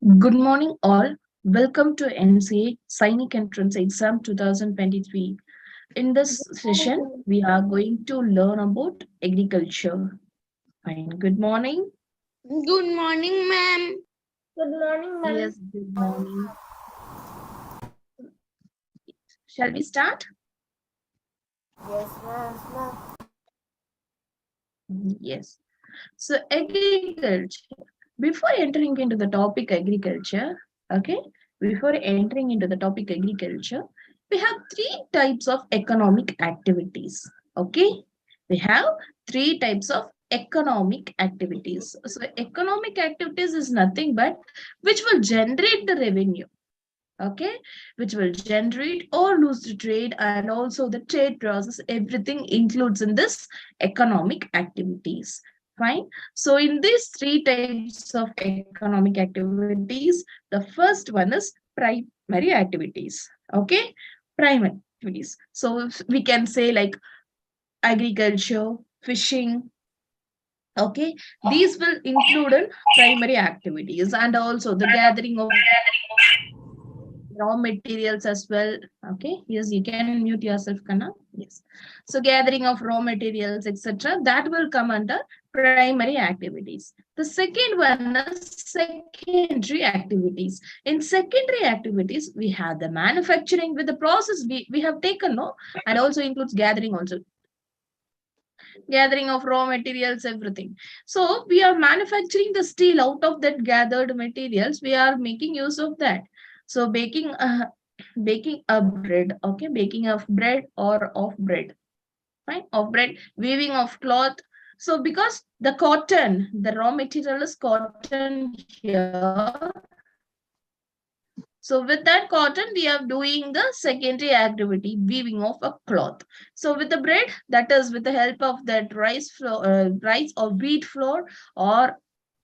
Good morning, all. Welcome to NCA Sainik Entrance Exam 2023. In this session, we are going to learn about agriculture. Fine. Good morning. Good morning, ma'am. Good morning, ma'am. Yes, good morning. Shall we start? Yes, ma'am. Yes. So, agriculture. Before entering into the topic agriculture, okay, before entering into the topic agriculture, we have three types of economic activities. Okay, we have three types of economic activities. So, economic activities is nothing but which will generate the revenue. Okay, which will generate or lose the trade, and also the trade process, everything includes in this economic activities. Fine. So in these three types of economic activities, the first one is primary activities. Okay, primary activities. So we can say like agriculture, fishing. Okay, these will include in primary activities, and also the gathering of raw materials as well. Okay, yes, you can mute yourself, Kana. Yes. So gathering of raw materials, etc., that will come under primary activities. The second one is secondary activities. In secondary activities, we have the manufacturing with the process we have taken, no, and also includes gathering also, gathering of raw materials, everything. So we are manufacturing the steel out of that gathered materials. We are making use of that. So baking a bread, okay, baking of bread or of bread, fine, of bread, weaving of cloth. So because the cotton, the raw material is cotton here. So with that cotton, we are doing the secondary activity, weaving of a cloth. So with the bread, that is with the help of that rice flour, rice or wheat flour or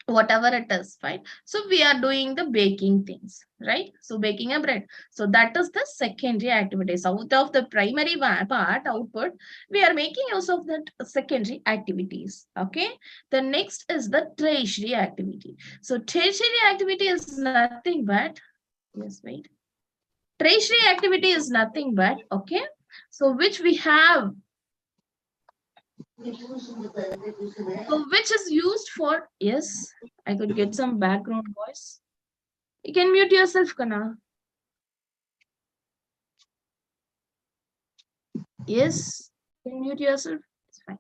whatever it is, fine. So we are doing the baking things, right? So baking a bread. So that is the secondary activities. Out of the primary part output, we are making use of that secondary activities. Okay. The next is the tertiary activity. So tertiary activity is nothing but, yes, wait. Tertiary activity is nothing but, okay, so which we have, so which is used for, yes, I could get some background voice. You can mute yourself, Kana. Yes, you can mute yourself. It's fine.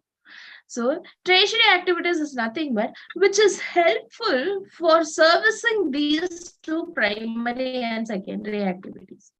So, tertiary activities is nothing but which is helpful for servicing these two primary and secondary activities.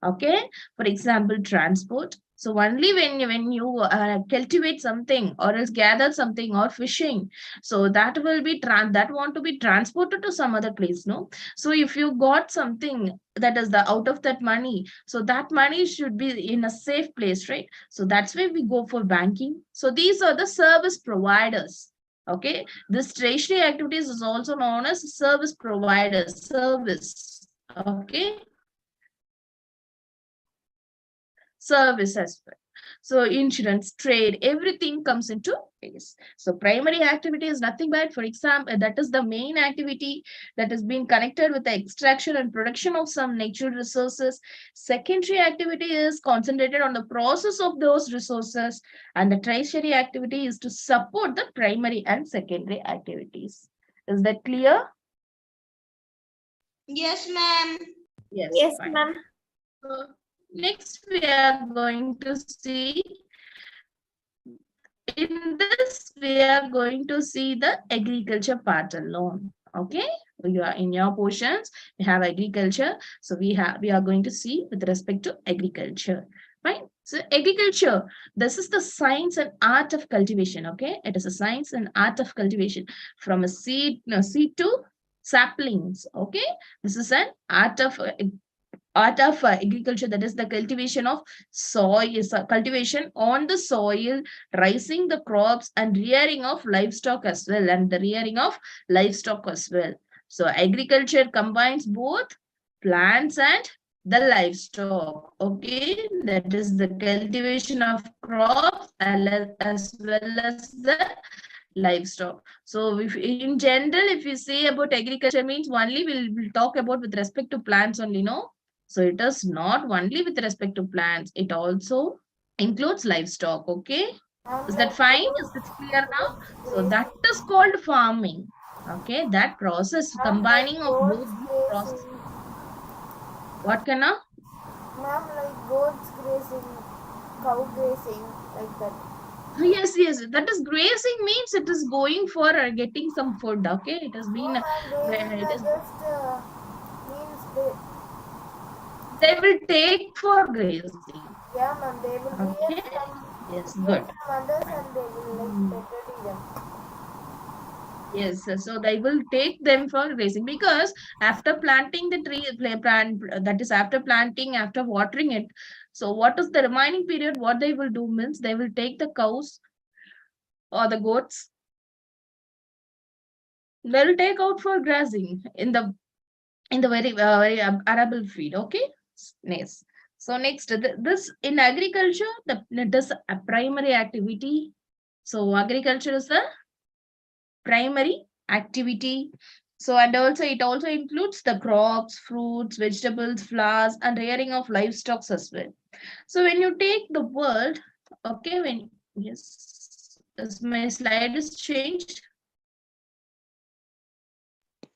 Okay, for example, transport. So only when you cultivate something or else gather something or fishing, so that will be that want to be transported to some other place, no. So if you got something that is the out of that money, so that money should be in a safe place, right? So that's why we go for banking. So these are the service providers. Okay, this tertiary activities is also known as service providers, service. Okay, service as well. So insurance, trade, everything comes into place. So primary activity is nothing but, for example, that is the main activity that has been connected with the extraction and production of some natural resources. Secondary activity is concentrated on the process of those resources, and the tertiary activity is to support the primary and secondary activities. Is that clear? Yes, ma'am. Yes, Yes, fine. ma'am. So next we are going to see, in this we are going to see the agriculture part alone. Okay, you are in your portions, we have agriculture. So we are going to see with respect to agriculture. Fine. So agriculture, this is the science and art of cultivation. Okay, it is a science and art of cultivation from a seed, no, seed to saplings. Okay, this is an art of agriculture, that is the cultivation of soil, cultivation on the soil, raising the crops and rearing of livestock as well, and the rearing of livestock as well. So agriculture combines both plants and the livestock. Okay, that is the cultivation of crops as well as the livestock. So if in general, if we say about agriculture means only we'll talk about with respect to plants only, no? So it is not only with respect to plants, it also includes livestock. Okay, And is that like fine? Is it goats, clear now? goats So that grazing. is called farming. Okay, that process And like combining of both goats these process. grazing. What can I? Ma'am, like goats grazing, cow grazing, like that. Yes, yes, that is grazing means it is going for getting some food. Okay, it has No, been ma'am, they where will it is. just means they, They will take for grazing. yeah, ma'am, they will Okay. Yes, good. hear from others Fine. and they will like Hmm. better them. Yes, so they will take them for grazing because after planting the tree, plant that is after planting, after watering it. So what is the remaining period? What they will do means they will take the cows or the goats. They will take out for grazing in the very arable field. Okay, nice. So next, this in agriculture, it is a primary activity. So agriculture is the primary activity. So and also it also includes the crops, fruits, vegetables, flowers, and rearing of livestock as well. So when you take the world, okay, when yes, as my slide is changed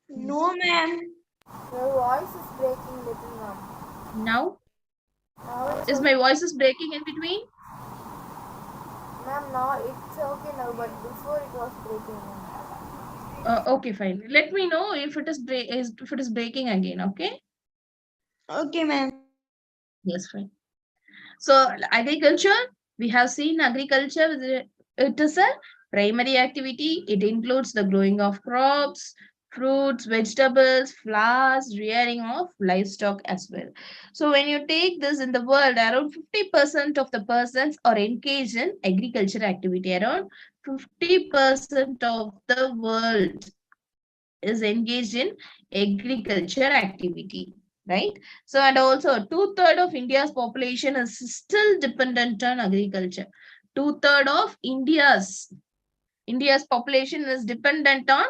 No, ma'am. Your voice is breaking little, ma'am. now, Now it's is okay. my voice is breaking in between? Ma'am, now it's okay now, but before it was breaking, ma'am. Okay, fine. Let me know if it is if it is breaking again. Okay. Okay, ma'am. Yes, fine. So agriculture, we have seen agriculture, it is a primary activity. It includes the growing of crops, fruits, vegetables, flowers, rearing of livestock as well. So when you take this in the world, around 50% of the persons are engaged in agriculture activity. Around 50% of the world is engaged in agriculture activity, right? So and also two-thirds of India's population is still dependent on agriculture. Two-thirds of India's population is dependent on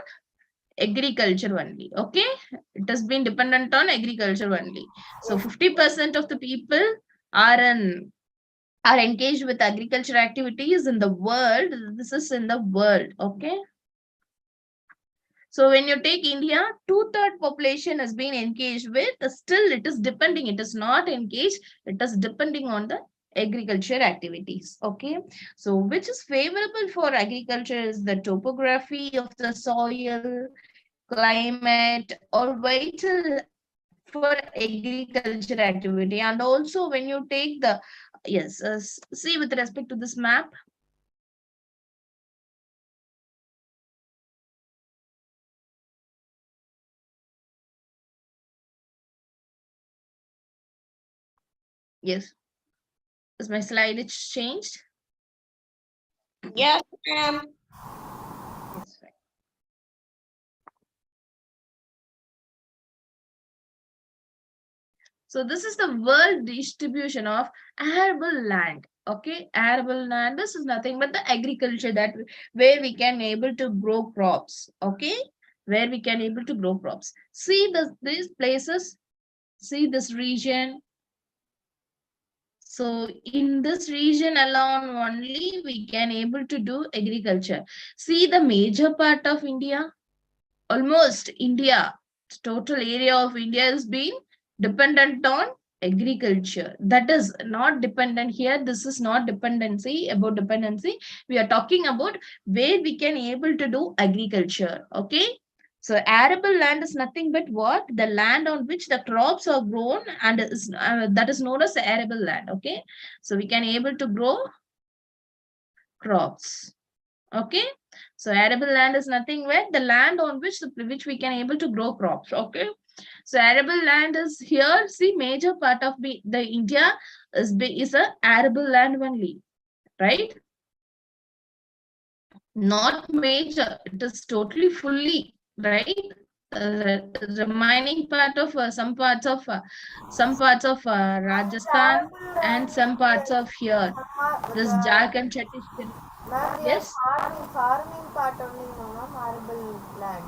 agriculture only. Okay, it has been dependent on agriculture only. So Yes. 50% of the people are in are engaged with agriculture activities in the world. This is in the world. Okay. So when you take India, two-third population has been engaged with, still it is depending, it is not engaged, it is depending on the agriculture activities. Okay. So which is favorable for agriculture is the topography of the soil, climate, or vital for agriculture activity. And also when you take the, yes, see with respect to this map, yes, is my slide it's changed? Yes, ma'am. Yes, right. So this is the world distribution of arable land. Okay, arable land. This is nothing but the agriculture that where we can able to grow crops. Okay, where we can able to grow crops. See these places. See this region. So in this region alone only we can able to do agriculture. See the major part of India, almost India, total area of India has been dependent on agriculture. That is not dependent here. This is not dependency about dependency. We are talking about where we can able to do agriculture. Okay. So arable land is nothing but what? The land on which the crops are grown and that is known as arable land. Okay. So we can able to grow crops. Okay. So arable land is nothing but the land on which we can able to grow crops. Okay. So arable land is here. See, major part of the India is a arable land only, right? Not major. It is totally fully, right? Remaining part of some parts of And Rajasthan arable and land some is parts like of here. This Jharkhand, Chhattisgarh. Ma'am, we Yes. are farming part only, no, ma'am, arable land.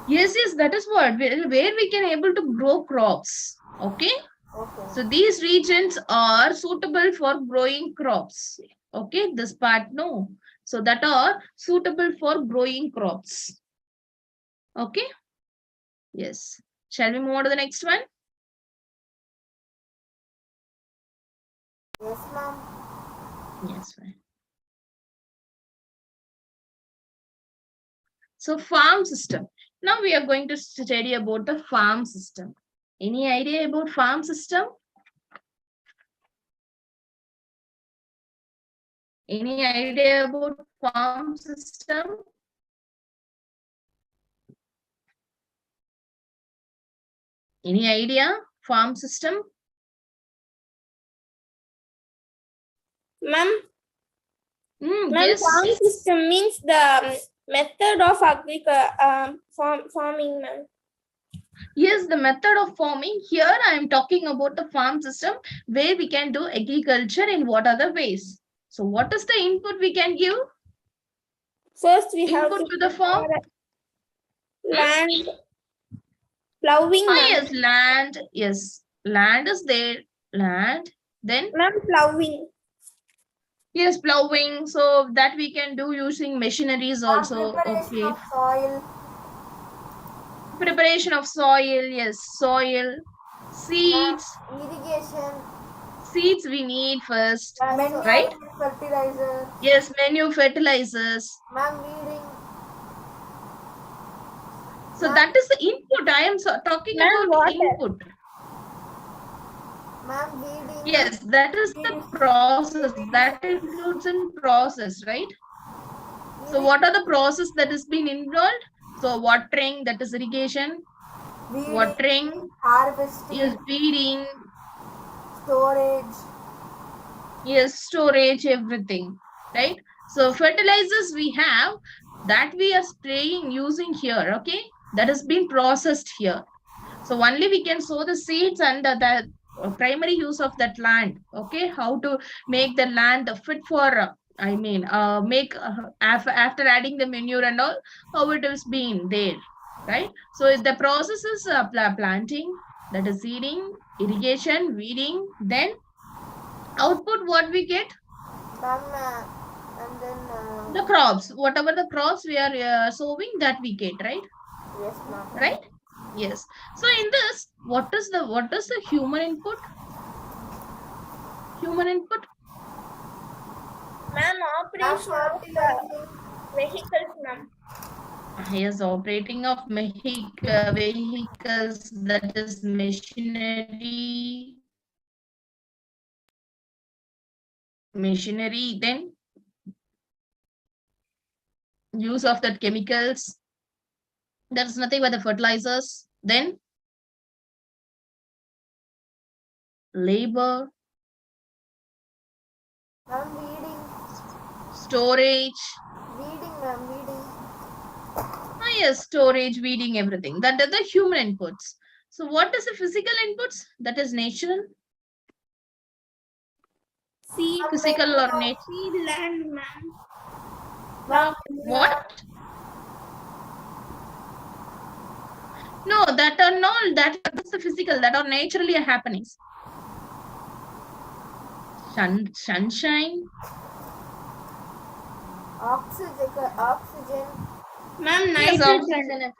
Yes, that is what where we can able to grow crops. Okay. Okay. So these regions are suitable for growing crops. Okay, this part no. So that are suitable for growing crops. Okay. Yes. Shall we move on to the next one? Yes, ma'am. Yes, fine. So farm system. Now we are going to study about the farm system. Any idea about farm system? Any idea about farm system? Any idea? Farm system? Ma'am, Yes. farm system means the method of farming, ma'am. Yes, the method of farming. Here I am talking about the farm system where we can do agriculture in what other ways. So what is the input we can give? First, we have Input to to the farm? land plowing, ma'am. Yes, land. Yes, land is there. Land. Then Ma'am, plowing. yes, plowing. So that we can do using machineries also. Preparation Okay. of soil. Preparation of soil. Yes, soil. Seeds. Irrigation. Seeds we need first. Manure, Right? fertilizer. Yes, menu fertilizers. Ma'am, weeding. So that is the input. I am talking Ma'am, about water. input. Ma'am, weeding. Yes, that is the process. That includes in process, right? So what are the process that has been involved? So watering, that is irrigation. Weeding, Watering, harvesting, yes, feeding, storage. yes, storage, everything, right? So fertilizers we have that we are spraying using here, okay? That has been processed here. So only we can sow the seeds and the primary use of that land, okay? How to make the land fit for, make after adding the manure and all, how it has been there, right? So the process is planting, that is seeding, irrigation, weeding, then output what we get? Ma'am, and then. The crops, whatever the crops we are sowing, that we get, right? Yes, ma'am. Right? Yes. So in this, what is the human input? Human input? Ma'am, Ma'am, operation of fertilizing. vehicles, ma'am. Yes, operating of vehicles, that is machinery, then use of that chemicals. That's nothing but the fertilizers. Then labor, Ma'am, weeding. storage. Weeding, ma'am, weeding. Yes, storage, weeding, everything. That are the human inputs. So what is the physical inputs? That is natural, Seed, physical or nature. seed land, ma'am. Ma'am, What? No, that are not, that's the physical, that are naturally happenings. Sunshine. Oxygen. Ma'am, Yes, nitrogen. oxygen.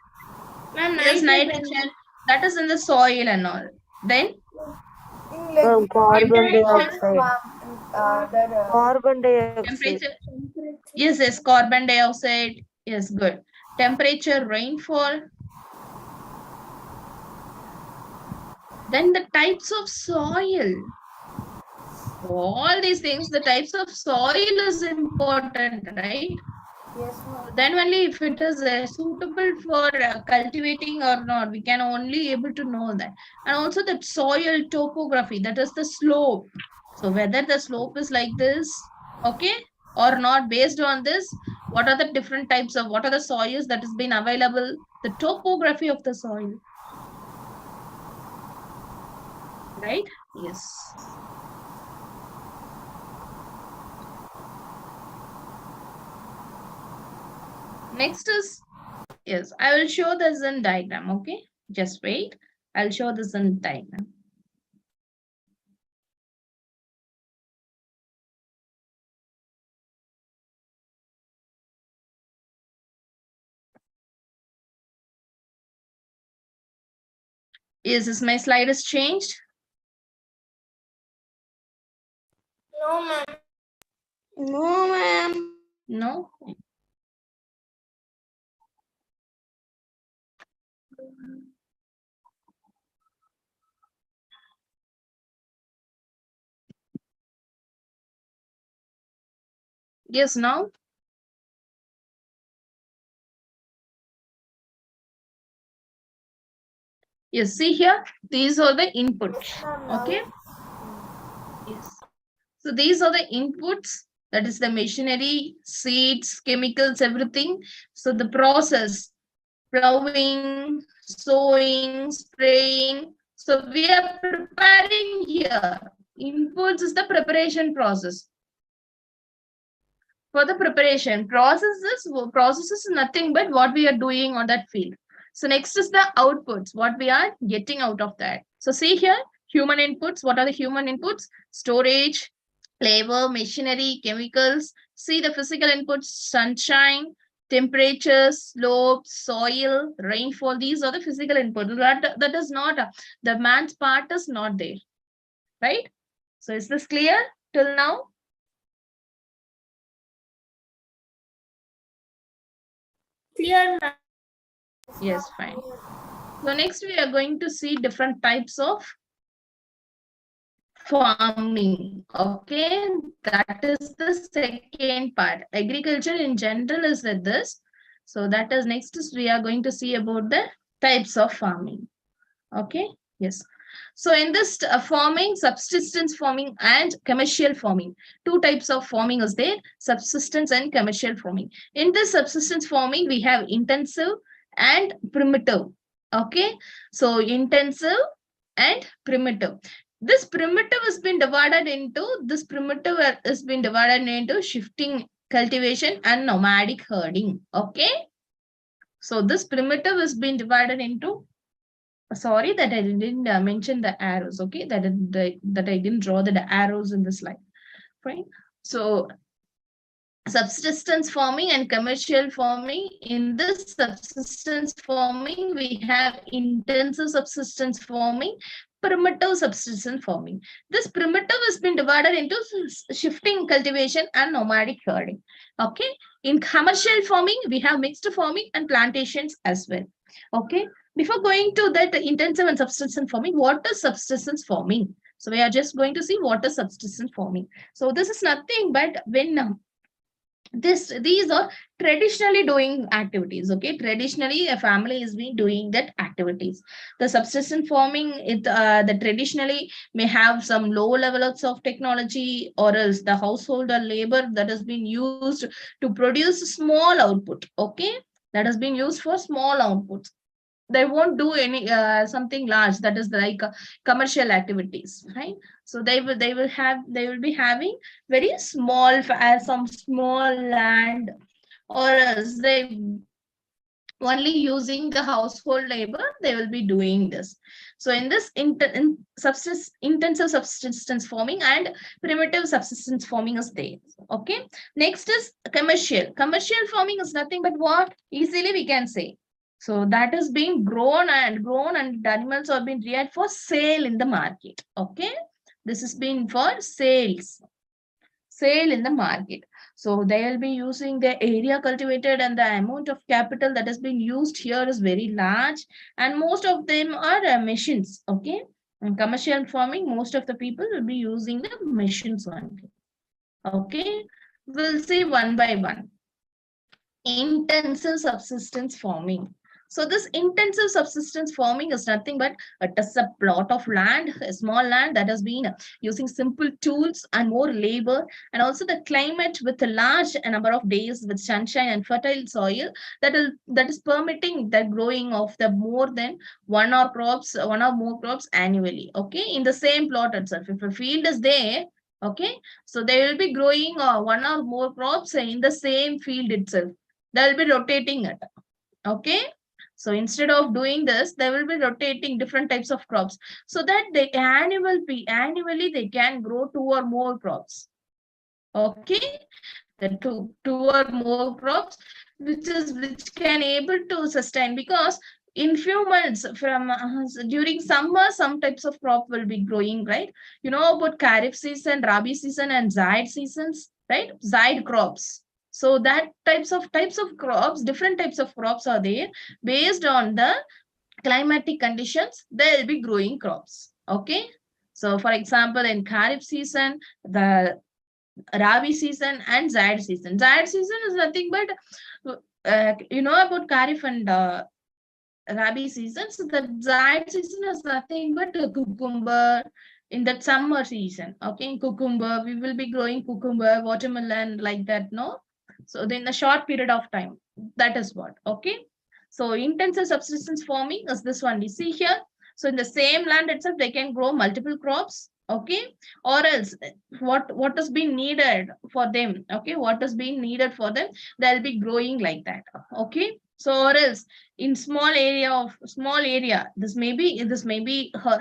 Ma'am, Yes, nitrogen. That is in the soil and all. Then Carbon dioxide. That, Carbon dioxide. temperature. Yes, carbon dioxide. Yes, good. Temperature, rainfall. Then the types of soil. All these things, the types of soil is important, right? yes, ma'am. Then only if it is suitable for cultivating or not, we can only able to know that. And also the soil topography, that is the slope. So whether the slope is like this, okay, or not, based on this, what are the different types of, what are the soils that has been available, the topography of the soil, right? Yes. Next is, yes, I will show this in diagram. Okay, just wait. I'll show this in diagram. Is this my slide is changed? No, ma'am. No, ma'am. No. Yes, now. Yes, see here, these are the inputs. Yes, ma'am. Okay. Yes. So these are the inputs, that is the machinery, seeds, chemicals, everything. So the process, plowing, sowing, spraying. So we are preparing here. Inputs is the preparation process. For the preparation, process is nothing but what we are doing on that field. So next is the outputs, what we are getting out of that. So see here, human inputs. What are the human inputs? Storage, labor, machinery, chemicals. See the physical inputs, sunshine, temperature, slope, soil, rainfall. These are the physical inputs. That is not, the man's part is not there, right? So is this clear till now? Clear, ma'am. Yes, fine. So next we are going to see different types of farming. Okay, that is the second part. Agriculture in general is like this. So that is next is we are going to see about the types of farming. Okay, yes. So in this farming, subsistence farming and commercial farming, two types of farming is there, subsistence and commercial farming. In this subsistence farming, we have intensive and primitive. Okay, so intensive and primitive. This primitive has been divided into, shifting cultivation and nomadic herding. Okay, so this primitive has been divided into, sorry that I didn't mention the arrows. Okay, that I didn't draw the arrows in the slide. Right. So subsistence farming and commercial farming. In this subsistence farming, we have intensive subsistence farming, primitive subsistence farming. This primitive has been divided into shifting cultivation and nomadic herding. Okay. In commercial farming, we have mixed farming and plantations as well. Okay. Before going to that intensive and subsistence farming, what is subsistence farming? So we are just going to see what is subsistence farming. So this is nothing but when these are traditionally doing activities. Okay, traditionally a family is been doing that activities. The subsistence farming, the traditionally may have some low levels of technology, or else the household or labor that has been used to produce small output. Okay, that has been used for small outputs. They won't do any something large, that is like commercial activities, right? So they will be having very small, some small land, or else they only using the household labor, they will be doing this. So in this intensive subsistence farming and primitive subsistence farming is there. Okay, next is commercial farming is nothing but what easily we can say. So that is being grown and the animals are being reared for sale in the market. Okay, this is being for sale in the market. So they will be using the area cultivated, and the amount of capital that has been used here is very large, and most of them are machines. Okay, in commercial farming, most of the people will be using the machines only. Okay, we'll see one by one. Intensive subsistence farming. So this intensive subsistence farming is nothing but it is a plot of land, a small land that has been using simple tools and more labor, and also the climate with a large number of days with sunshine and fertile soil that is permitting the growing of the more than one or more crops annually. Okay, in the same plot itself. If a field is there, okay, so they will be growing one or more crops in the same field itself. They will be rotating it. Okay. So instead of doing this, they will be rotating different types of crops so that they annually they can grow 2 or more crops. Okay, the two or more crops, which can able to sustain, because in few months from during summer, some types of crop will be growing, right? You know about Kharif season, Rabi season, and Zaid seasons, right? Zaid crops. So that types of crops, different types of crops are there based on the climatic conditions. There will be growing crops. Okay. So, for example, in Kharif season, the Rabi season and Zaid season. Zaid season is nothing but, you know about Kharif and Rabi season. So the Zaid season is nothing but a cucumber in that summer season. Okay, in cucumber, we will be growing cucumber, watermelon, like that, no? So in a short period of time, that is what. Okay. So intensive subsistence farming is this one. We see here. So in the same land itself, they can grow multiple crops. Okay, or else what is being needed for them, okay, what is being needed for them, they'll be growing like that. Okay, so or else in small area, this may be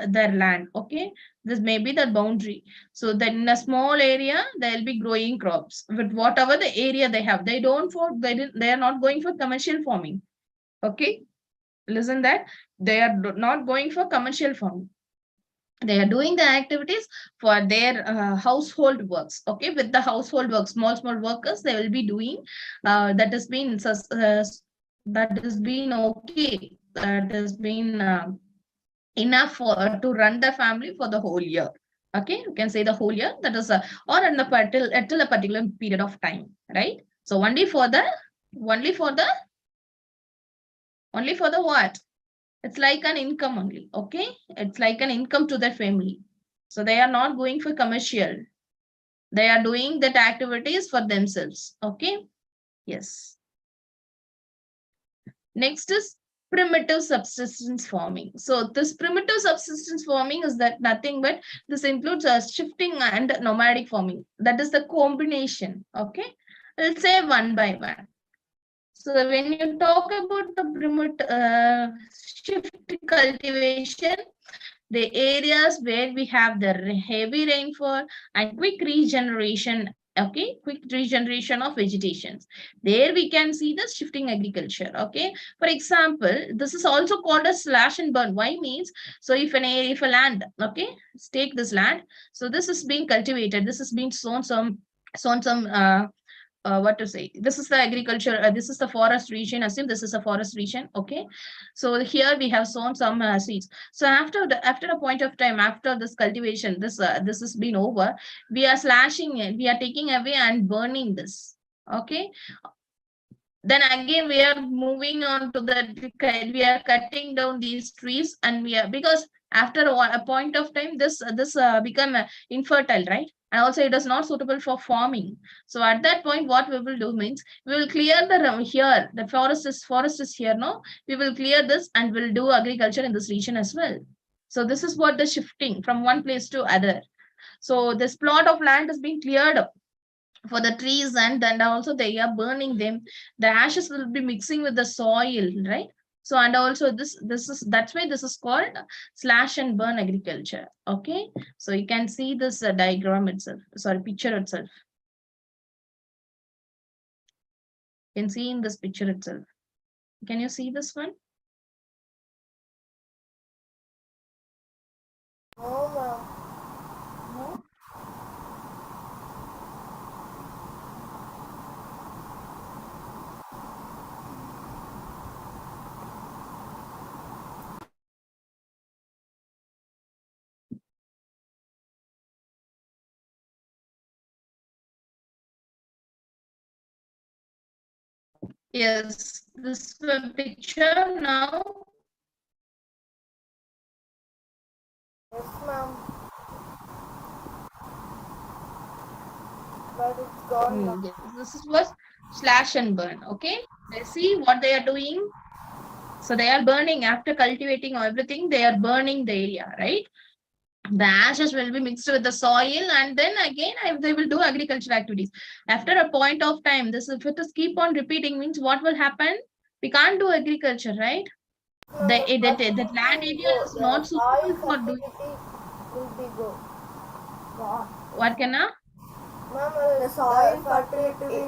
their land. Okay, this may be the boundary. So then in a small area they'll be growing crops with whatever the area they have. They are not going for commercial farming. Okay, listen that, they are not going for commercial farming. They are doing the activities for their household works. Okay, with the household work, small workers they will be doing, that has been okay, that has been enough to run the family for the whole year. Okay, you can say the whole year, that is or in the till a particular period of time, right? So only for the what, it's like an income only. Okay, it's like an income to their family. So they are not going for commercial, they are doing that activities for themselves. Okay, yes. Next is primitive subsistence farming. So this primitive subsistence farming is that nothing but this includes shifting and nomadic farming. That is the combination. Okay, we'll say one by one. So when you talk about the primitive shift cultivation, the areas where we have the heavy rainfall and quick regeneration. Okay, quick regeneration of vegetations, there we can see the shifting agriculture. Okay, for example, this is also called a slash and burn. Why means, so if a land, okay, let's take this land, so this is being cultivated, this is being sown some what to say, this is the agriculture, this is the forest region, assume this is a forest region. Okay, so here we have sown some seeds. So after a point of time, after this cultivation, this has been over, we are slashing it, we are taking away and burning this. Okay, then again we are moving on to that, we are cutting down these trees, and we are, because after a point of time, this become infertile, right? And also it is not suitable for farming. So at that point, what we will do means, we will clear here, the forest is here, no, we will clear this and we'll do agriculture in this region as well. So this is what the shifting from one place to other. So this plot of land is being cleared up for the trees, and then also they are burning them. The ashes will be mixing with the soil, right? So and also this is, that's why this is called slash and burn agriculture. Okay, so you can see this diagram itself, sorry, picture itself. You can see in this picture itself. Can you see this one? No, ma'am. No. Yes, this picture now. Yes, ma'am. But it's gone now. Yes, this was slash and burn. Okay, they see what they are doing. So they are burning after cultivating everything. They are burning the area, right? The ashes will be mixed with the soil, and then again they will do agricultural activities. After a point of time, this if it is keep on repeating means what will happen? We can't do agriculture, right? The land Fertility will area go. is The not soil suitable for doing. fertility will be go. Gone. What can I? Ma'am, the soil fertility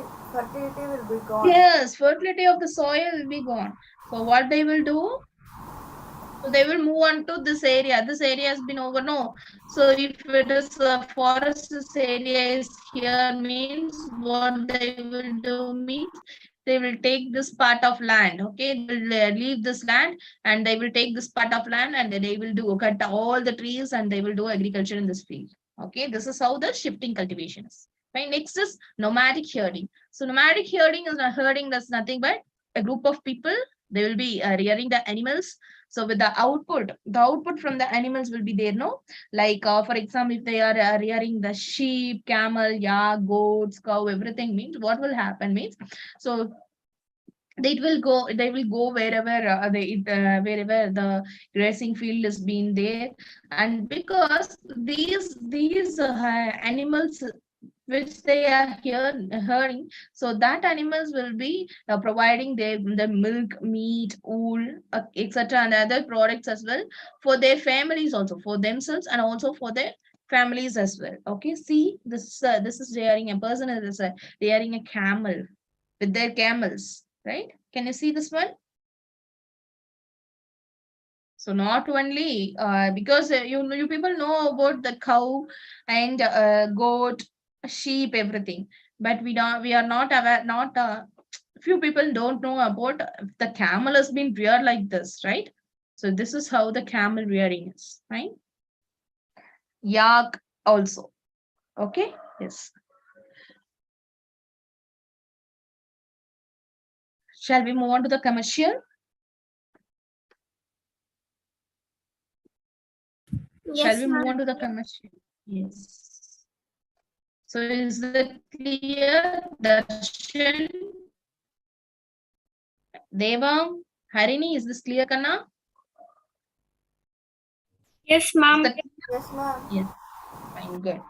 will be gone. Yes, fertility of the soil will be gone. So what they will do? So they will move on to this area. This area has been over. No. So if it is a forest area is here means what they will do means they will take this part of land. Okay. They will leave this land and they will take this part of land and they will do cut all the trees and they will do agriculture in this field. Okay. This is how the shifting cultivation is. Right. Next is nomadic herding. So nomadic herding is not herding. That's nothing but a group of people. They will be rearing the animals. So with the output from the animals will be there, no? Like for example, if they are rearing the sheep, camel, yak, goats, cow, everything means what will happen means, so they will go wherever wherever the grazing field is being there, and because these animals which they are here herding, so that animals will be providing the milk, meat, wool, etc., and other products as well for their families, also for themselves and also for their families as well. Okay, see, this is rearing a person is rearing a camel with their camels, right? Can you see this one? So not only because you people know about the cow and goat, sheep, everything, but we are not aware. Not few people don't know about the camel has been reared like this, right? So this is how the camel rearing is, right? Yak also. Okay. Yes. Shall we move on to the commercial? Shall Yes, we move ma'am. on to the commercial? Yes. So is it clear? Darshan, Deva, Harini, is this clear, Kanna? Yes, Is ma'am. the Yes, ma'am. yes, fine, good.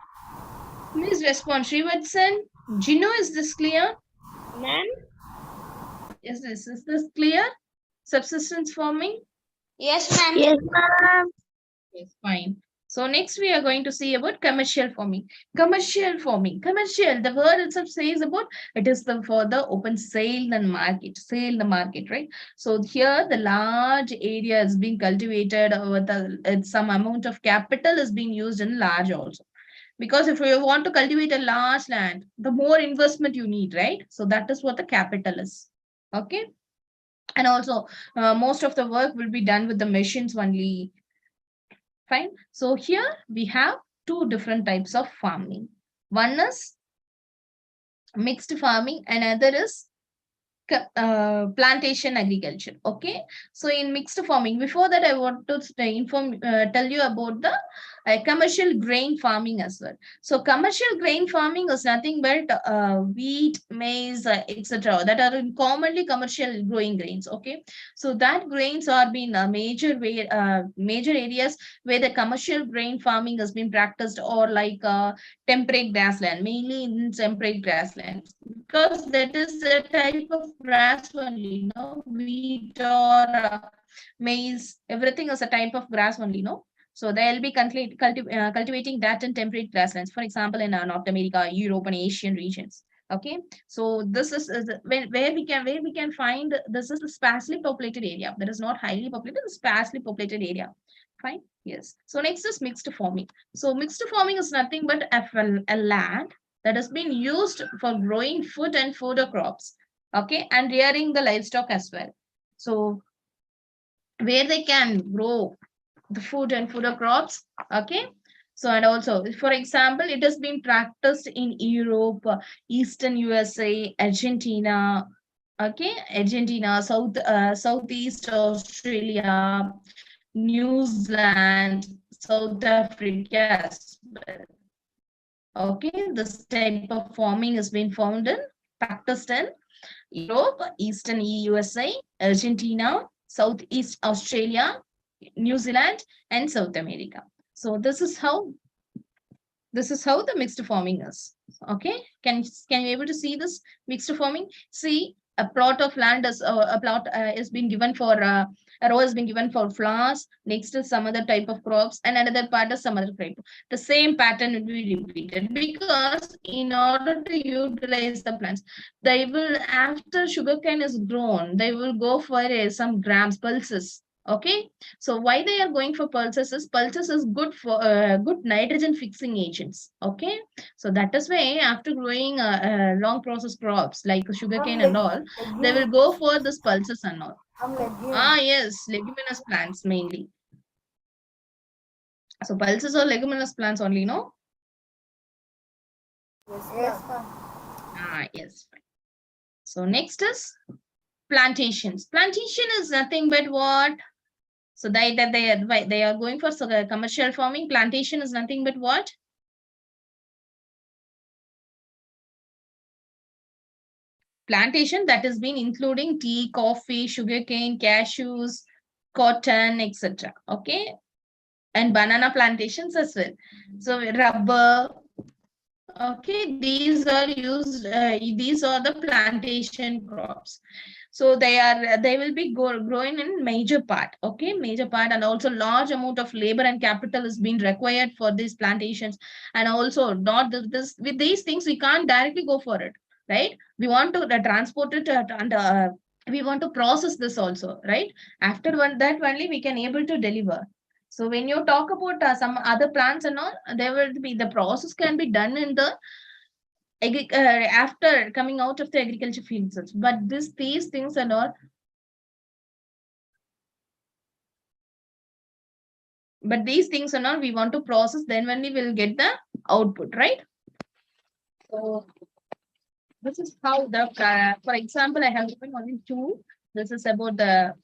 Please respond. Srivatsan, Jinu, is this clear? Ma'am? Is this clear? Subsistence farming? Yes, ma'am. Yes, ma'am. Yes, fine. So next we are going to see about commercial farming. Commercial farming. Commercial, the word itself says about it is the for the open sale and market. Sale the market, right? So here the large area is being cultivated with some amount of capital is being used in large also. Because if you want to cultivate a large land, the more investment you need, right? So that is what the capital is. Okay. And also most of the work will be done with the machines only. Fine. So here we have two different types of farming. One is mixed farming, another is plantation agriculture. Okay, so in mixed farming, before that I want to tell you about the commercial grain farming as well. So commercial grain farming is nothing but wheat, maize, etc., that are in commonly commercial growing grains. Okay, so that grains are being major areas where the commercial grain farming has been practiced, or like temperate grassland, mainly in temperate grasslands, because that is a type of grass only, no? Wheat or maize, everything is a type of grass only, no? So they'll be cultivating that in temperate grasslands, for example, in North America, Europe, and Asian regions. Okay, so this is where we can find this is a sparsely populated area. That is not highly populated, it's sparsely populated area. Fine. Yes. So next is mixed farming. So mixed farming is nothing but a land that has been used for growing food and fodder crops, okay, and rearing the livestock as well. So where they can grow the food and fodder crops, okay. So and also, for example, it has been practiced in Europe, Eastern USA, Argentina, okay, Argentina, Southeast Australia, New Zealand, South Africa as well. Okay, this type of farming has been found in practiced in Europe, Eastern USA, Argentina, Southeast Australia, New Zealand, and South America. So this is how the mixed farming is. Okay, can you able to see this mixed farming? See, a plot of land is a plot is being given for a row has been given for flowers. Next is some other type of crops, and another part is some other type. The same pattern will be repeated because in order to utilize the plants, they will, after sugarcane is grown, they will go for some grams pulses. Okay, so why they are going for pulses is good for good nitrogen fixing agents. Okay, so that is why after growing long process crops like sugarcane and all, they will go for this pulses and all. Ah, yes, leguminous plants mainly. So pulses or leguminous plants only, no? Yes, Ah, yes. So next is plantations. Plantation is nothing but what? So they are going for commercial farming. Plantation is nothing but what? Plantation that has been including tea, coffee, sugarcane, cashews, cotton, etc. Okay, and banana plantations as well. So rubber. Okay, these are used. These are the plantation crops. So they will be growing in major part. Okay, major part, and also large amount of labor and capital is being required for these plantations. And also not this with these things we can't directly go for it, right? We want to transport it and we want to process this also, right? After that only we can able to deliver. So when you talk about some other plants and all, there will be the process can be done in the after coming out of the agriculture fields. But these things and all, we want to process, then only we'll get the output, right? So this is how the for example, I have given only two. This is about the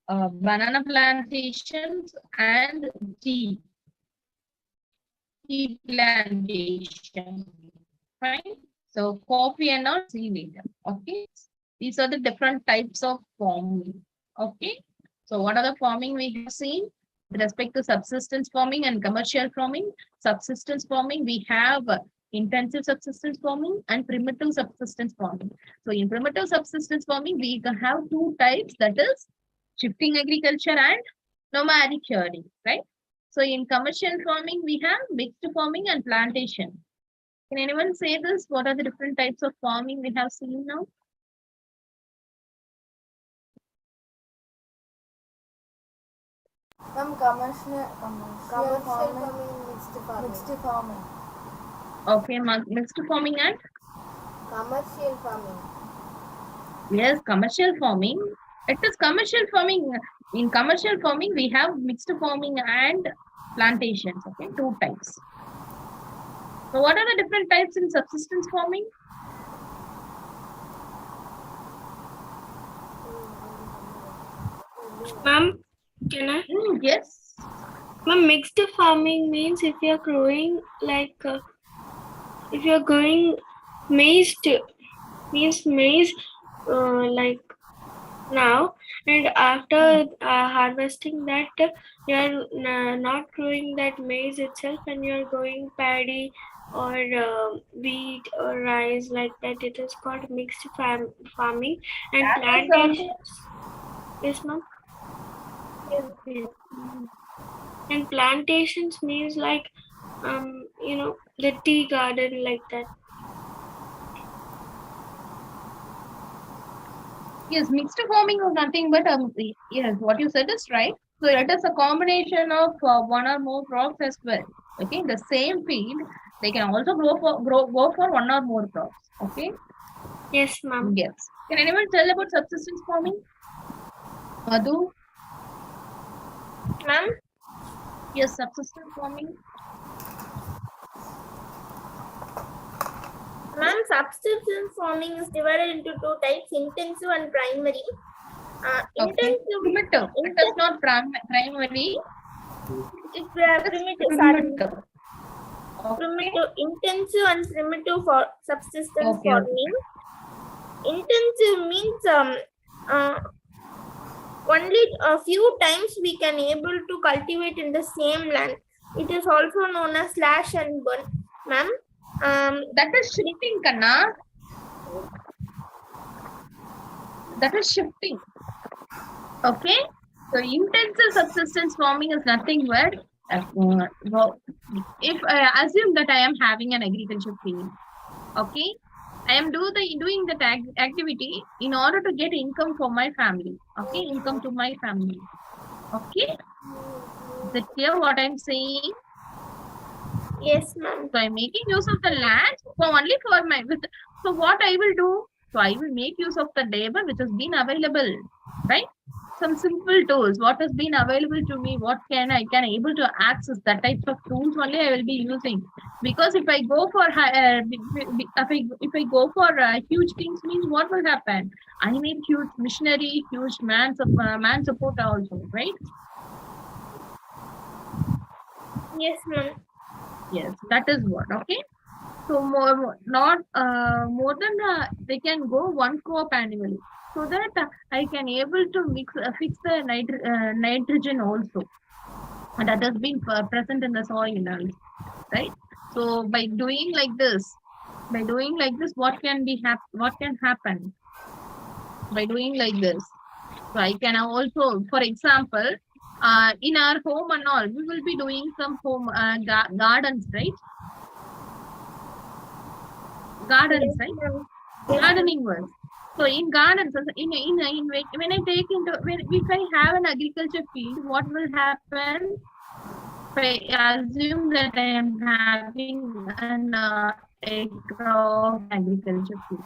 banana plantations and tea plantation. Fine. So coffee and all, see later. Okay. These are the different types of farming. Okay. So what are the farming we have seen? With respect to subsistence farming and commercial farming. Subsistence farming, we have intensive subsistence farming and primitive subsistence farming. So in primitive subsistence farming, we can have two types, that is shifting agriculture and nomadic herding, right? So in commercial farming, we have mixed farming and plantation. Can anyone say this? What are the different types of farming we have seen now? Some commercial farming, mixed farming. Okay, mixed farming and? Commercial farming. Yes, commercial farming. It is commercial farming. In commercial farming, we have mixed farming and plantations. Okay, two types. So what are the different types in subsistence farming? Ma'am, can I? Yes. Ma'am, mixed farming means if you're growing if you're growing maize, means maize like now, and after harvesting that, you're not growing that maize itself, and you're growing paddy or wheat or rice like that. It is called mixed farming. And plantations. Yes, ma'am. And plantations means like the tea garden like that. Yes, mixed farming is nothing but yes, what you said is right. So it is a combination of one or more crops as well. Okay, the same field, they can also go for one or more crops. Okay. Yes, ma'am. Yes. Can anyone tell about subsistence farming? Madhu? Ma'am? Yes, subsistence farming. Ma'am, subsistence farming is divided into two types, intensive and primary. Intensive. Primitive. It is not primary. It's primitive. Primitive. Primitive, intensive and primitive for subsistence farming. Intensive means only a few times we can able to cultivate in the same land. It is also known as slash and burn, ma'am. That is shifting, Kanna. That is shifting. Okay. So intensive subsistence farming is nothing but if I assume that I am having an agriculture field, okay, I am doing that activity in order to get income for my family. Okay, income to my family. Okay, is it clear what I'm saying? Yes, ma'am. So I'm making use of the land for only for my so what I will do? So I will make use of the labor which has been available, right? Some simple tools. What has been available to me? What can I can able to access? That types of tools only I will be using. Because if I go for if I go for huge things, means what will happen? I need huge machinery, huge man support also, right? Yes, ma'am. Yes, that is what. Okay. So not more than they can go one crop annually, so that I can able to fix the nitrogen also, and that has been present in the soil, right? So by doing like this, what can be what can happen by doing like this? So I can also, for example, in our home and all, we will be doing some home gardens, right? Gardens, Yes, right? ma'am. Yes, ma'am. Gardening works. So in gardens, when I take into if I have an agriculture field, what will happen? If I assume that I am having an acre of agriculture field,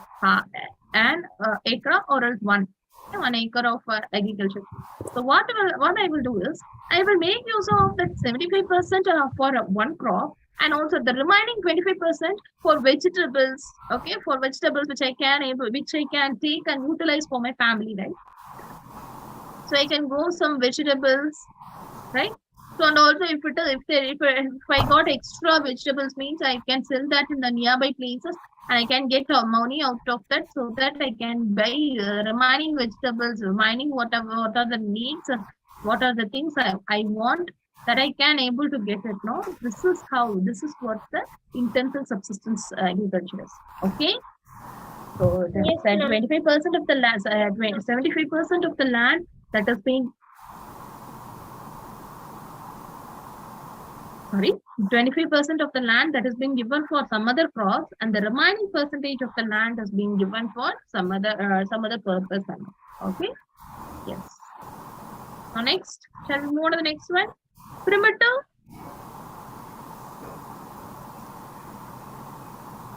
an acre or else 1 acre of agriculture field. So what I will do is I will make use of that 75% for one crop, and also the remaining 25% for vegetables. Okay, for vegetables which I can take and utilize for my family, right? So I can grow some vegetables, right? So and also if I got extra vegetables, means I can sell that in the nearby places, and I can get money out of that, so that I can buy remaining vegetables, remaining whatever what are the needs, what are the things I want, that I can able to get it. No, this is what the intensive subsistence agriculture is. Okay. So Yes, that's ma'am. 25% of the land, 75% of the land that is being 25% of the land that has been given for some other crops, and the remaining percentage of the land has been given for some other purpose. Okay. Yes. Now next, shall we move on to the next one? Primitive.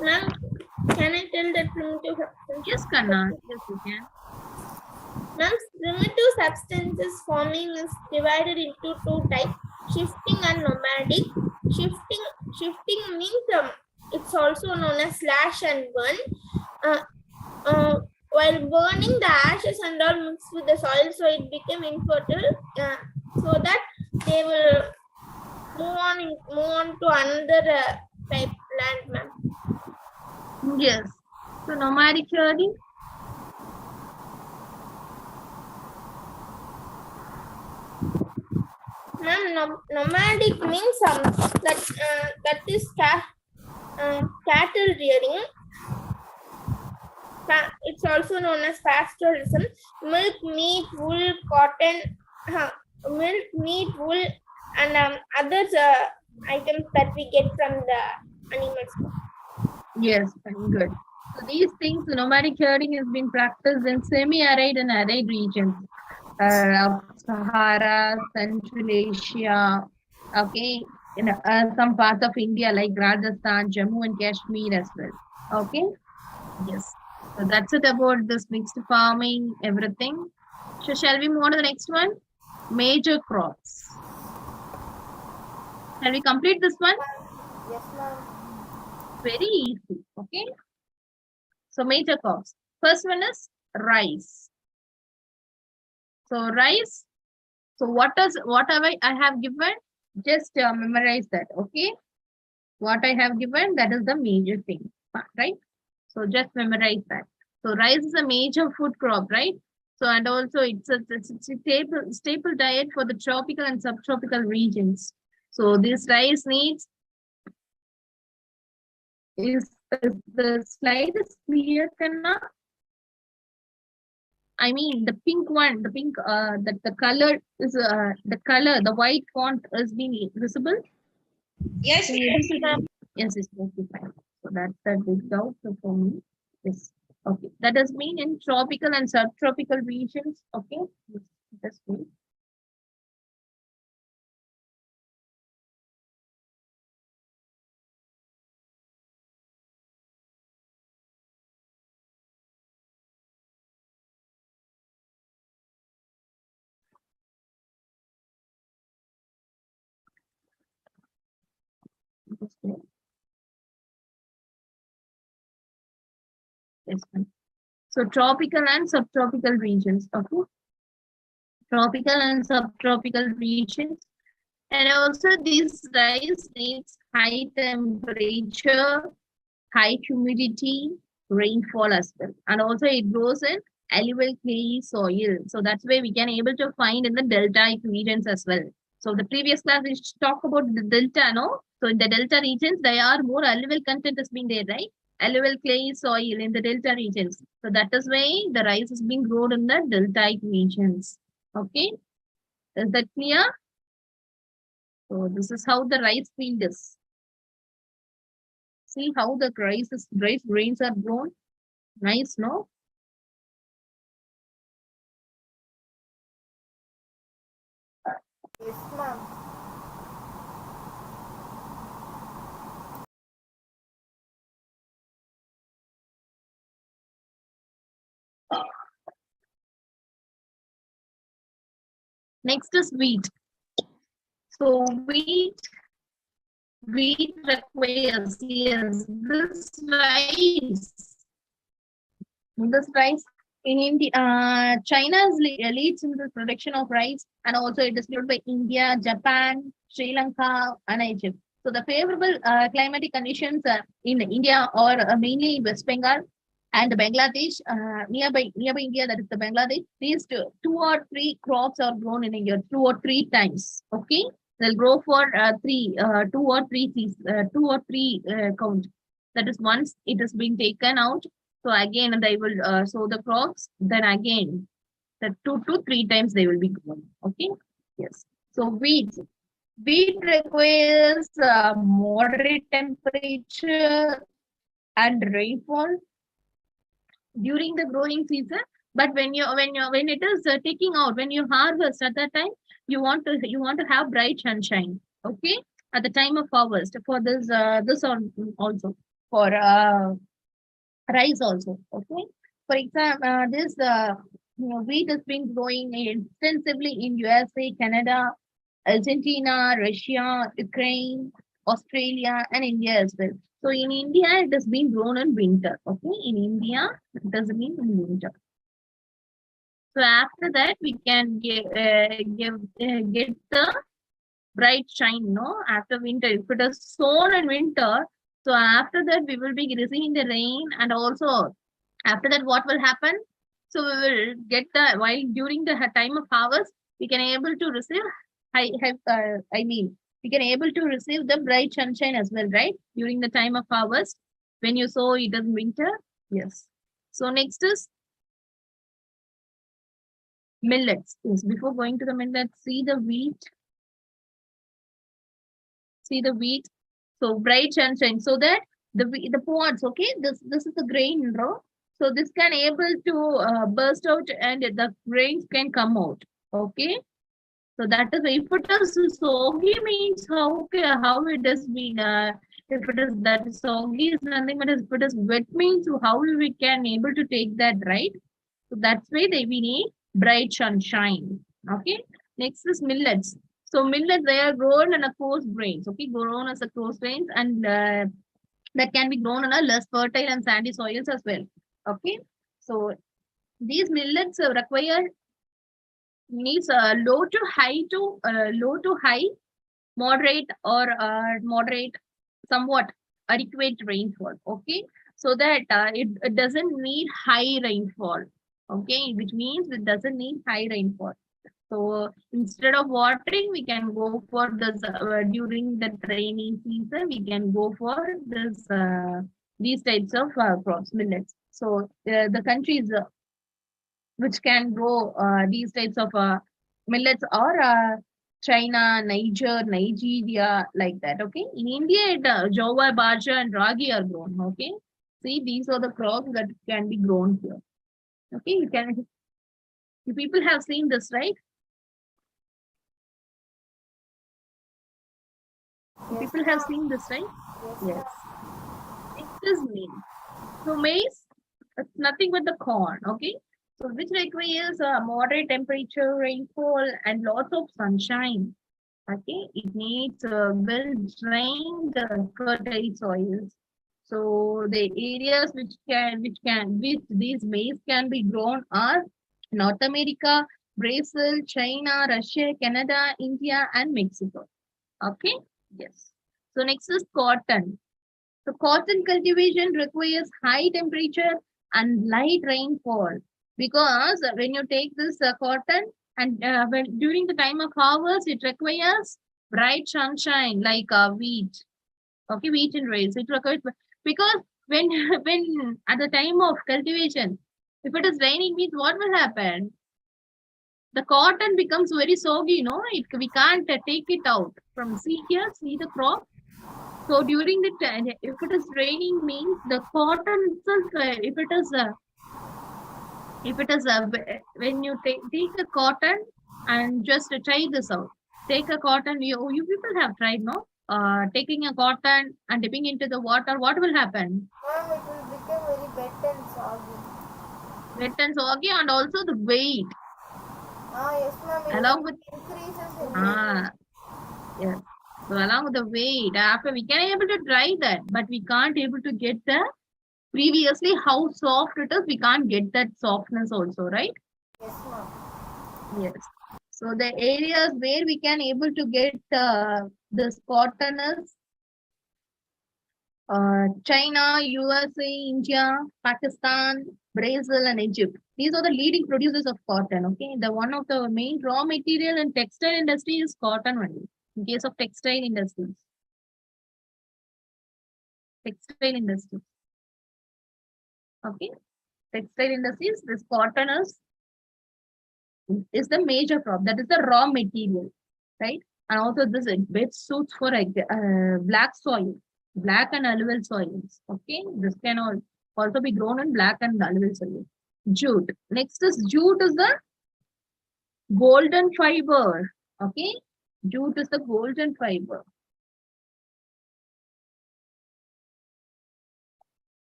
Ma'am, can I tell that primitive substance? Yes, Kanna. Yes, you can. Ma'am, primitive substances farming is divided into two types: shifting and nomadic. Shifting means it's also known as slash and burn. While burning, the ashes and all mixed with the soil, so it became infertile. So that they will move on to another type land, ma'am. Yes. So nomadic herding. Ma'am, nomadic means that is cattle rearing. It's also known as pastoralism. Milk, meat, wool, cotton, milk, meat, wool, and other items that we get from the animals. Yes, very good. So these things, nomadic herding has been practiced in semi-arid and arid regions of Sahara, Central Asia, okay, in some parts of India like Rajasthan, Jammu and Kashmir as well. Okay, yes. So that's it about this mixed farming, everything. So shall we move on to the next one? Major crops. Shall we complete this one? Yes, ma'am. Very easy. Okay. So major crops. First one is rice. So rice. So whatever I have given, just memorize that. Okay. What I have given, that is the major thing, right? So just memorize that. So rice is a major food crop, right? So and also it's a staple diet for the tropical and subtropical regions. So this rice needs is the slide is clear, Kanna? I mean the pink one, the pink that the color is the white font is being visible. Yes, Can you able to read? Yes, it's okay, fine. So that's the big doubt for me. Yes. Okay. That does mean in tropical and subtropical regions. Okay. That's good. That's good. Yes, fine. So tropical and subtropical regions. Okay. Tropical and subtropical regions. And also this rice needs high temperature, high humidity, rainfall as well. And also it grows in alluvial clay soil. So that's where we can able to find in the delta regions as well. So the previous class we talk about the delta, no? So in the delta regions, there are more alluvial content is being there, right? Alluvial clay soil in the delta regions. So that is why the rice is being grown in the delta regions. Okay, is that clear? So this is how the rice field is. See how the rice grains are grown. Nice, no? Yes, ma'am. Next is wheat. So wheat requires, yes, this rice in India, China leads in the production of rice, and also it is followed by India, Japan, Sri Lanka, and Egypt. So the favorable climatic conditions in India or mainly in West Bengal and Bangladesh, nearby India, that is the Bangladesh. These two or three crops are grown in a year, 2 or 3 times. Okay, they'll grow for 2 or 3 count. That is once it is being taken out, so again they will sow the crops. Then again, the 2 to 3 times they will be grown. Okay. Yes. So wheat requires moderate temperature and rainfall during the growing season. But when it is taking out, when you harvest at that time, you want to have bright sunshine. Okay, at the time of harvest for this also for rice also. Okay, for example, this wheat has been growing extensively in USA, Canada, Argentina, Russia, Ukraine, Australia, and India as well. So in India, it has been grown in winter. Okay, in India, it has been in winter. So after that, we can get the bright shine. No, after winter, if it is sown in winter, so after that we will be receiving the rain, and also after that, what will happen? So we will get the while during the time of harvest, we can able to receive we can able to receive the bright sunshine as well, right? During the time of harvest, when you sow it in winter. Yes. So next is millets. Yes, before going to the millets, see the wheat. See the wheat. So bright sunshine, so that the pods, okay, this is the grain row. So this can able to burst out and the grains can come out. Okay. So that is if it is soggy means how it has been if it is that soggy is nothing but if it is wet means how we can able to take that, right? So that's why we need bright sunshine. Okay. Next is millets. So millets, they are grown in a coarse grains. Okay, grown as a coarse grains, and that can be grown on a less fertile and sandy soils as well. Okay. So these millets require needs low to high, moderate or moderate, somewhat adequate rainfall. Okay, so that it doesn't need high rainfall. Okay, which means it doesn't need high rainfall. So instead of watering, we can go for this during the rainy season. We can go for this these types of crops, millets. So the countries which can grow these types of millets are China, Niger, Nigeria, like that. Okay. In India, jowar, bajra, and ragi are grown. Okay. See, these are the crops that can be grown here. Okay. You people have seen this, right? Yes, People have ma'am. seen this, right? Yes, Yes. ma'am. Next is maize. So maize, it's nothing but the corn, okay? So which requires a moderate temperature, rainfall, and lots of sunshine. Okay, it needs well-drained, fertile soils. So the areas which these maize can be grown are North America, Brazil, China, Russia, Canada, India, and Mexico. Okay, yes. So next is cotton. So cotton cultivation requires high temperature and light rainfall because when you take this cotton and when during the time of harvest, it requires bright sunshine like wheat. Okay, wheat and rice. It requires because when when at the time of cultivation, if it is raining, means what will happen? The cotton becomes very soggy. No, we can't take it out from see here. See the crop. So during the time, if it is raining, means the cotton itself. If it is when you take a cotton and just try this out. Take a cotton. You people have tried, no? Taking a cotton and dipping into the water. What will happen? Ma'am, it will become very wet and soggy. Wet and soggy, and also the weight Ah, yes, ma'am. It along with increases in weight. ah yes. So along with the weight, after we can able to dry that, but we can't able to get the previously how soft it is. We can't get that softness also, right? Yes, ma'am. Yes. So the areas where we can able to get this cotton is China, USA, India, Pakistan, Brazil, and Egypt. These are the leading producers of cotton. Okay, the one of the main raw material in textile industry is cotton only. In case of textile industries. Okay, textile industries. This cotton is the major crop. That is the raw material, right? And also this it best suits for black soil, black and alluvial soils. Okay, this can also be grown in black and alluvial soil. Jute. Next is jute is the golden fiber. Okay, jute is the golden fiber.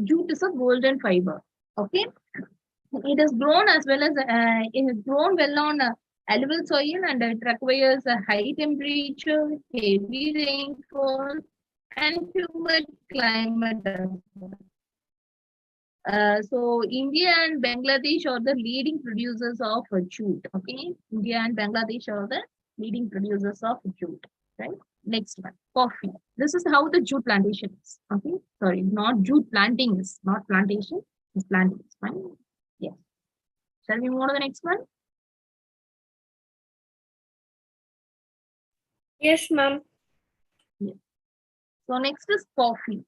Jute is a golden fiber. Okay, it is grown as well as it is grown well on alluvial soil and it requires a high temperature, heavy rainfall, and humid climate as well. So India and Bangladesh are the leading producers of jute. Okay, India and Bangladesh are the leading producers of jute. Right. Next one, coffee. This is how the jute plantation is. Okay, sorry, not jute planting is not plantation. It's planting. Fine. Yeah. Shall we move on to the next one? Yes, ma'am. Yeah. So next is coffee.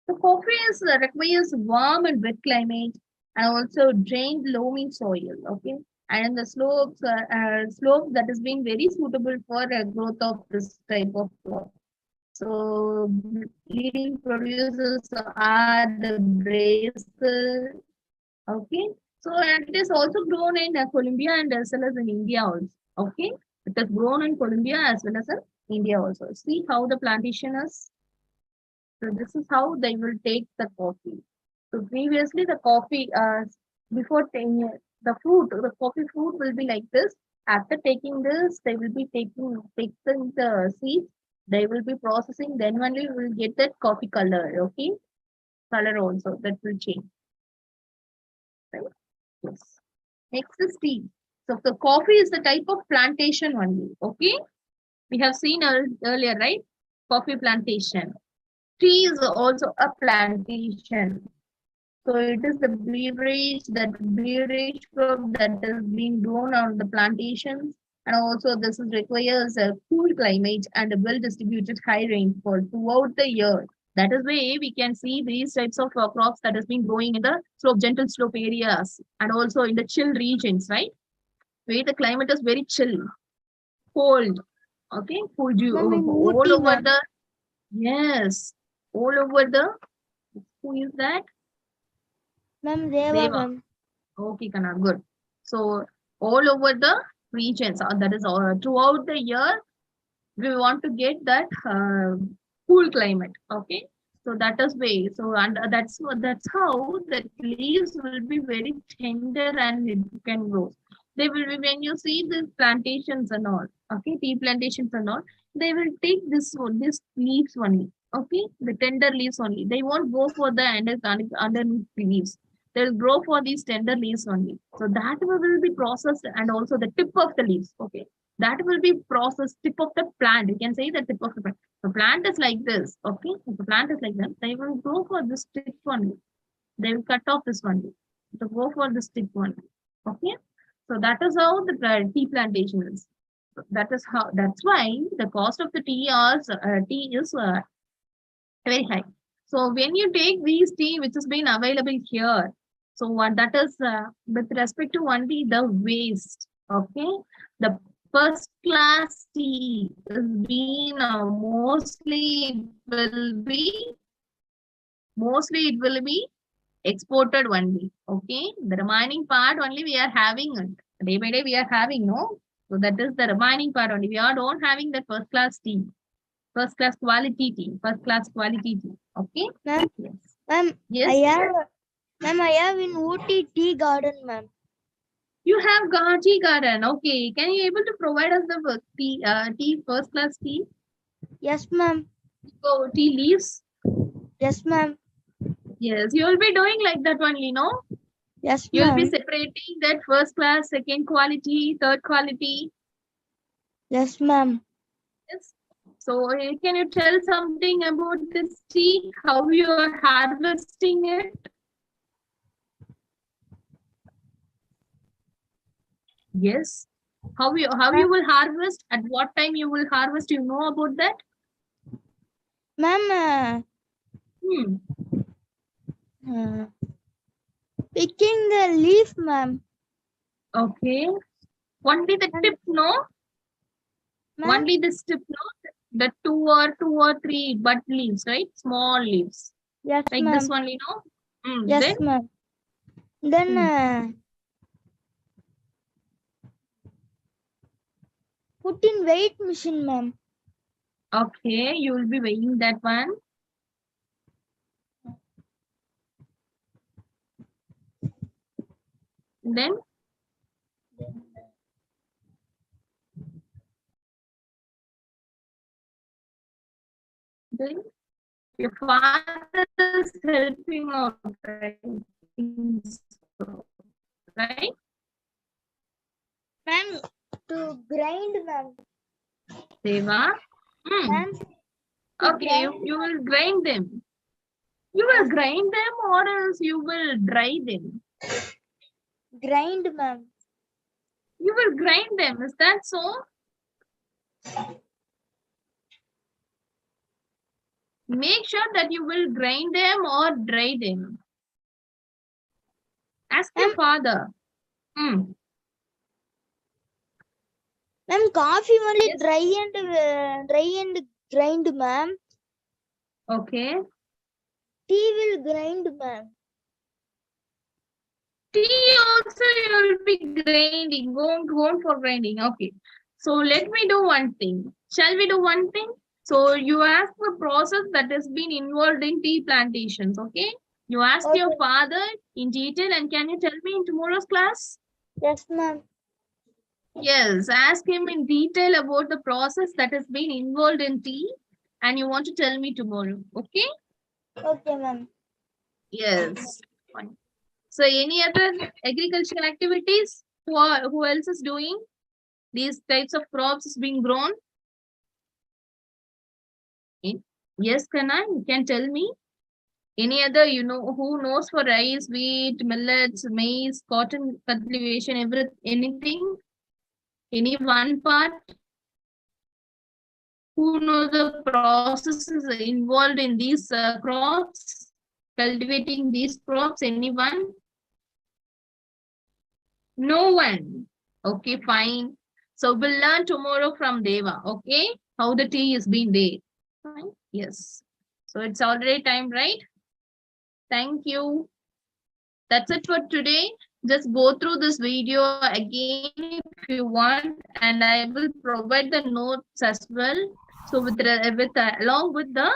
So coffee is requires warm and wet climate and also drained loamy soil. Okay, and the slopes that is being very suitable for growth of this type of crop. So leading producers are the Brazil. Okay, so and it is also grown in Colombia and as well as in India also. Okay, it is grown in Colombia as well as in India also. See how the plantation is. So this is how they will take the coffee. So previously the coffee, before 10 years, the coffee fruit will be like this. After taking this, they will be taking the seeds. They will be processing. Then only we will get that coffee color. Okay, color also that will change. Right? Yes. Next is tea. So the coffee is the type of plantation only. Okay, we have seen earlier, right? Coffee plantation. Tea is also a plantation. So it is the beverage crop that is being grown on the plantations. And also this is requires a cool climate and a well-distributed high rainfall throughout the year. That is why we can see these types of crops that has been growing in the gentle slope areas and also in the chill regions, right? Where the climate is very chill, cold. Okay, cold you Ma'am, in all Ooty, over ma'am. the yes, all over the who is that? Ma'am, Deva, Deva. ma'am. Okay, Kana, good. So all over the regions, that is all throughout the year, we want to get that cool climate. Okay, so that is way. So and that's how the leaves will be very tender and it can grow. They will be when you see these plantations and all. Okay, tea plantations and all. They will take this leaves only. Okay, the tender leaves only. They won't go for the underneath leaves. They'll grow for these tender leaves only. So that will be processed and also the tip of the leaves. Okay, that will be processed tip of the plant. You can say the tip of the plant. The plant is like this. Okay, if the plant is like that, they will go for this tip only. They will cut off this one to go for this tip only. Okay, so that is how the tea plantation is. So that is how. That's why the cost of the tea is very high. So when you take these tea which has been available here, so what that is with respect to only the waste. Okay, the first class tea is being mostly it will be exported only. Okay, the remaining part only we are having it day by day we are having no. So that is the remaining part only. We are don't having that first class tea. First class quality tea. First class quality tea. Okay. Ma'am, Yes. ma'am, Yes. I have in Ooty tea garden, ma'am. You have tea garden. Okay. Can you able to provide us the tea first class tea? Yes, ma'am. So tea leaves. Yes, ma'am. Yes. You will be doing like that only, no? Yes, You will be ma'am. separating that first class, second quality, third quality. Yes, ma'am. Yes. So can you tell something about this tea? How you are harvesting it? Yes. How you will harvest? At what time you will harvest? You know about that? Ma'am, Hmm. picking the leaf, ma'am. Okay. Only the tip, no? Ma'am, Only this tip, no? The two or three bud leaves, right? Small leaves. yes, Like this ma'am. one, you know? Yes, Then? ma'am. Then put in weight machine, ma'am. Okay, you will be weighing that one. Then? Then your father is helping out, right? Right? Ma'am, to grind, ma'am. Deva? Ma'am, Okay, you will grind them. You will grind them or else you will dry them. grind, ma'am. You will grind them. Is that so? Make sure that you will grind them or dry them. Ask your father. Ma'am, coffee only Yes. dry and grind, ma'am. Okay. Tea will grind, ma'am. Tea also you will be grinding. Go for grinding. Okay. So let me do one thing. Shall we do one thing? So you ask the process that has been involved in tea plantations. Okay. You ask your Okay. father in detail and can you tell me in tomorrow's class? Yes, ma'am. Yes, ask him in detail about the process that has been involved in tea and you want to tell me tomorrow. Okay? Okay, ma'am. Yes. Fine. So any other agricultural activities? Who else is doing? These types of crops is being grown? Yes, Kana, you can tell me. Any other, who knows for rice, wheat, millets, maize, cotton cultivation, anything? Any one part? Who knows the processes involved in these crops? Cultivating these crops, anyone? No one. Okay, fine. So we'll learn tomorrow from Deva, okay? How the tea is being made. Fine? Yes. So it's already time, right? Thank you. That's it for today. Just go through this video again if you want, and I will provide the notes as well. So along with the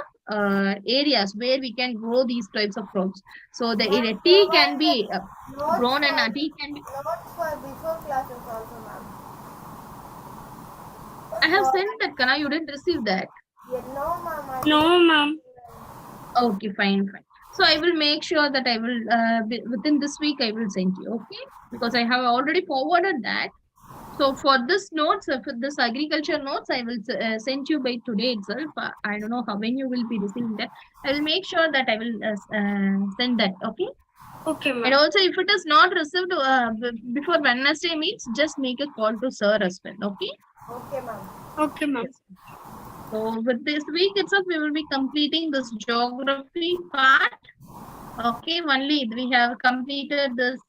areas where we can grow these types of crops. So the tea can be grown, and tea can be. Notes for before classes also, ma'am. I have sent that, Kana. You didn't receive that. Yeah, no, ma'am. No, ma'am. Okay, fine. So I will make sure that I will within this week I will send you. Okay, because I have already forwarded that. So for this notes, for this agriculture notes, I will send you by today itself. I don't know how when you will be receiving that. I will make sure that I will send that. Okay. Okay, And ma'am. also, if it is not received before Wednesday meets, just make a call to sir as well. Okay. Okay, ma'am. Okay, ma'am. Yes. So with this week itself, we will be completing this geography part. Okay, only we have completed this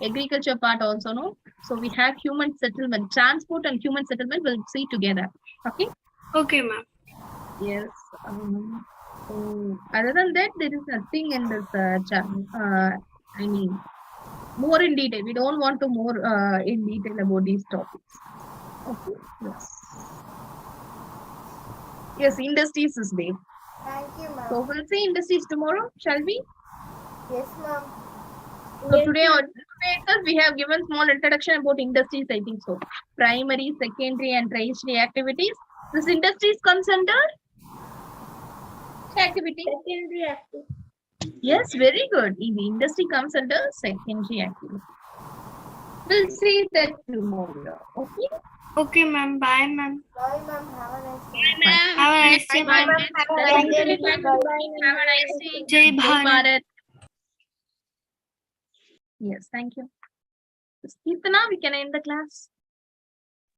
agriculture part also, no? So we have human settlement, transport and human settlement. We'll see together. Okay. Okay, ma'am. Yes. So other than that, there is nothing in this channel. I mean, more in detail. We don't want to more in detail about these topics. Okay. Yes. Yes, industries is there. Thank you, ma'am. So we'll see industries tomorrow, shall we? Yes, ma'am. So today itself we have given small introduction about industries, I think so. Primary, secondary and tertiary activities. This industries comes under activity. Secondary activity. Yes, very good. The industry comes under secondary activity. We'll see that tomorrow. Okay. Okay, ma'am. Bye, ma'am. Bye, ma'am. Have a nice day. Fine. Have a nice day, Bye, ma'am. ma'am. Have a nice day. Jai Bharat. Yes, thank you. Kirtana, we can end the class.